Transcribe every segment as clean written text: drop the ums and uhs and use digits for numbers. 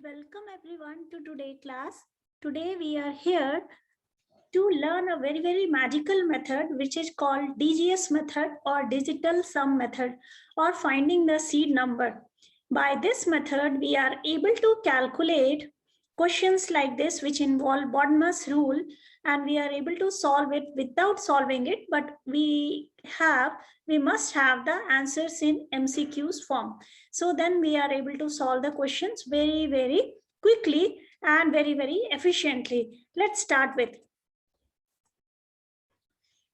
Welcome everyone to today's class. Today we are here to learn a very magical method which is called DGS method or digital sum method or finding the seed number. By this method we are able to calculate questions like this which involve BODMAS rule, and we are able to solve it without solving it, but we must have the answers in MCQs form. So then we are able to solve the questions very quickly and very efficiently. Let's start with.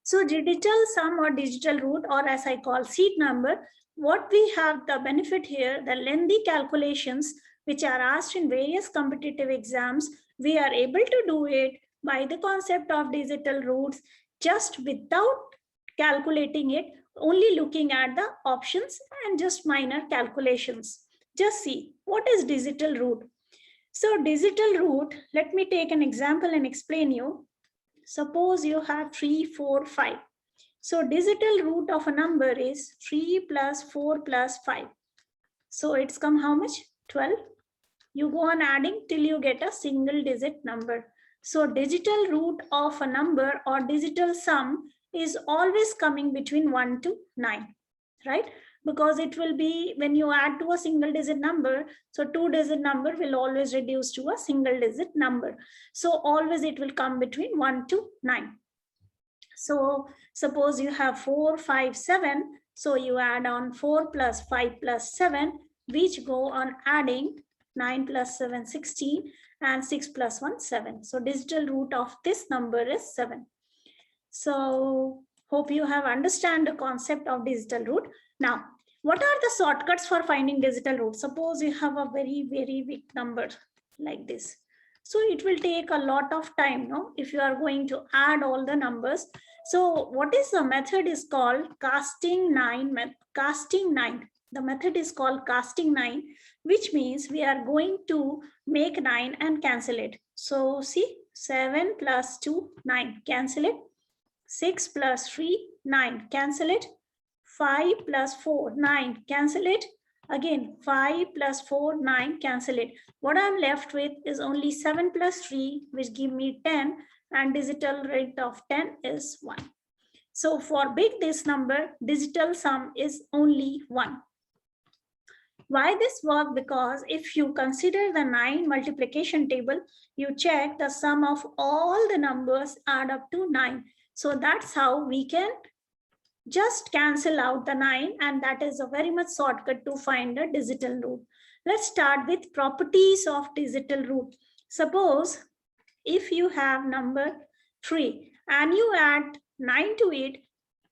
So digital sum or digital root, or as I call seed number, what we have the benefit here, the lengthy calculations which are asked in various competitive exams, we are able to do it by the concept of digital roots just without calculating it, only looking at the options and just minor calculations. Just see, what is digital root? So digital root, let me take an example and explain you. Suppose you have 3, 4, 5. So digital root of a number is 3 plus 4 plus 5. So it's come how much? 12. You go on adding till you get a single digit number. So digital root of a number or digital sum is always coming between 1 to 9, right? Because it will be when you add to a single digit number, so 2-digit number will always reduce to a single digit number. So always it will come between 1 to 9. So suppose you have 4, 5, 7. So you add on 4 plus 5 plus 7, which go on adding 9 plus 7, 16, and 6 plus 1, 7. So digital root of this number is 7. So hope you have understand the concept of digital root. Now, what are the shortcuts for finding digital root? Suppose you have a very big number like this. So it will take a lot of time, no? If you are going to add all the numbers. So what is the method is called casting 9. The method is called casting 9, which means we are going to make 9 and cancel it. So see, 7 plus 2, 9, cancel it. 6 plus 3, 9, cancel it. 5 plus 4, 9, cancel it. Again, 5 plus 4, 9, cancel it. What I'm left with is only 7 plus 3, which give me 10, and digital rate of 10 is 1. So for big this number, digital sum is only 1. Why this work? Because if you consider the 9 multiplication table, you check the sum of all the numbers add up to 9. So that's how we can just cancel out the 9, and that is a very much shortcut to find the digital root. Let's start with properties of digital root. Suppose if you have number 3 and you add 9 to it,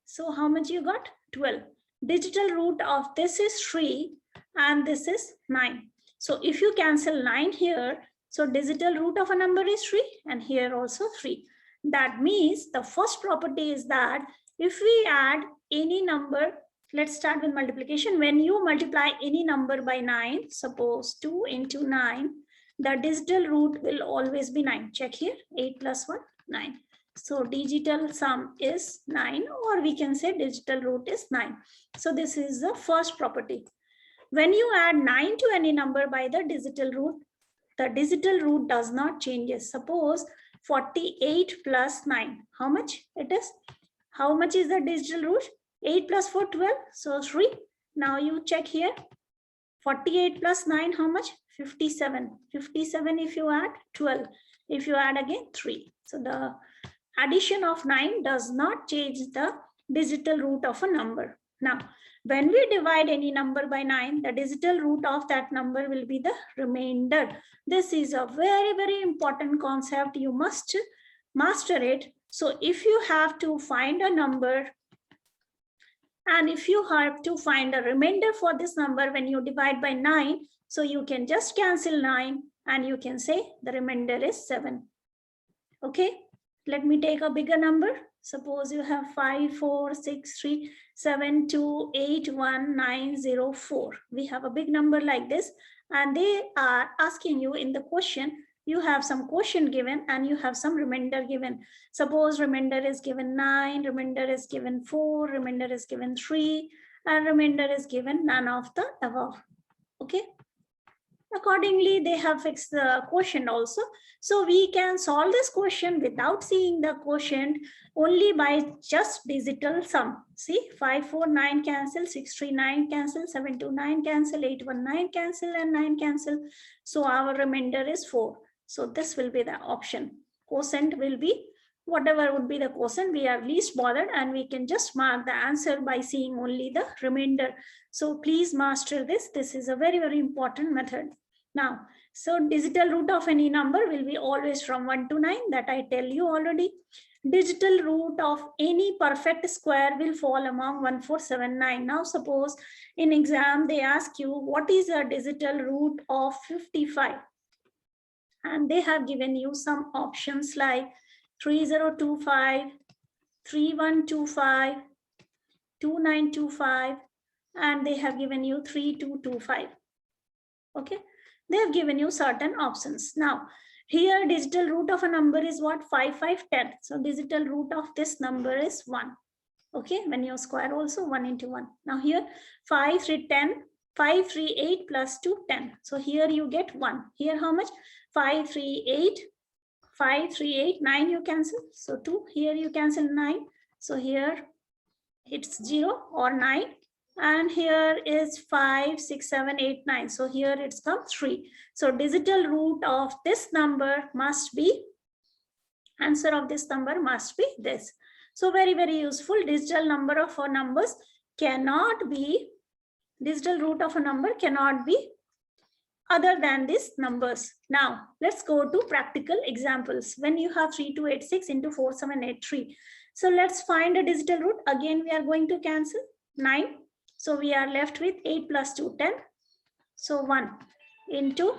so how much you got? 12. Digital root of this is 3 and this is 9. So if you cancel 9 here, so digital root of a number is 3 and here also 3. That means the first property is that if we add any number, let's start with multiplication. When you multiply any number by 9, suppose 2 into 9, the digital root will always be 9. Check here, 8 plus 1, 9. So digital sum is 9, or we can say digital root is 9. So this is the first property. When you add 9 to any number by the digital root does not change. Suppose 48 plus 9, how much it is? How much is the digital root? 8 plus 4, 12. So 3. Now you check here. 48 plus 9, how much? 57. 57 if you add 12. If you add again 3. So the addition of 9 does not change the digital root of a number. Now, when we divide any number by 9, the digital root of that number will be the remainder. This is a very important concept. You must master it. So if you have to find a number and if you have to find a remainder for this number when you divide by 9, so you can just cancel 9 and you can say the remainder is 7. Okay, let me take a bigger number. Suppose you have 5, 4, 6, 3, 7, 2, 8, 1, 9, 0, 4. We have a big number like this, and they are asking you in the question, you have some quotient given and you have some remainder given. Suppose remainder is given 9, remainder is given 4, remainder is given 3, and remainder is given none of the above. Okay. Accordingly, they have fixed the quotient also. So we can solve this question without seeing the quotient only by just digital sum. See, 549 cancel, 639 cancel, 729 cancel, 819 cancel, and 9 cancel. So our remainder is 4. So this will be the option. Quotient will be whatever would be the quotient, we are least bothered, and we can just mark the answer by seeing only the remainder. So please master this. This is a very, very important method. Now, so digital root of any number will be always from 1 to 9, that I tell you already. Digital root of any perfect square will fall among 1, 4, 7, 9. Now, suppose in exam they ask you what is a digital root of 55, and they have given you some options like 3025, 3125, 2925, and they have given you 3225. Okay, they have given you certain options. Now, here digital root of a number is what? 5, 5, 10. So digital root of this number is 1. Okay, when you square also 1 into 1. Now here 5, 3, 10. 5, 3, 8 plus 2, 10. So here you get 1. Here how much? 5, 3, 8. 5, 3, 8, 9 you cancel. So 2. Here you cancel 9. So here it's 0 or 9. And here is 5, 6, 7, 8, 9. So here it's come 3. So digital root of this number must be, answer of this number must be this. So very, very useful. Digital number of numbers cannot be, digital root of a number cannot be other than these numbers. Now, let's go to practical examples. When you have 3286 into 4783. So let's find a digital root. Again, we are going to cancel 9. So we are left with 8 plus 2, 10. So 1 into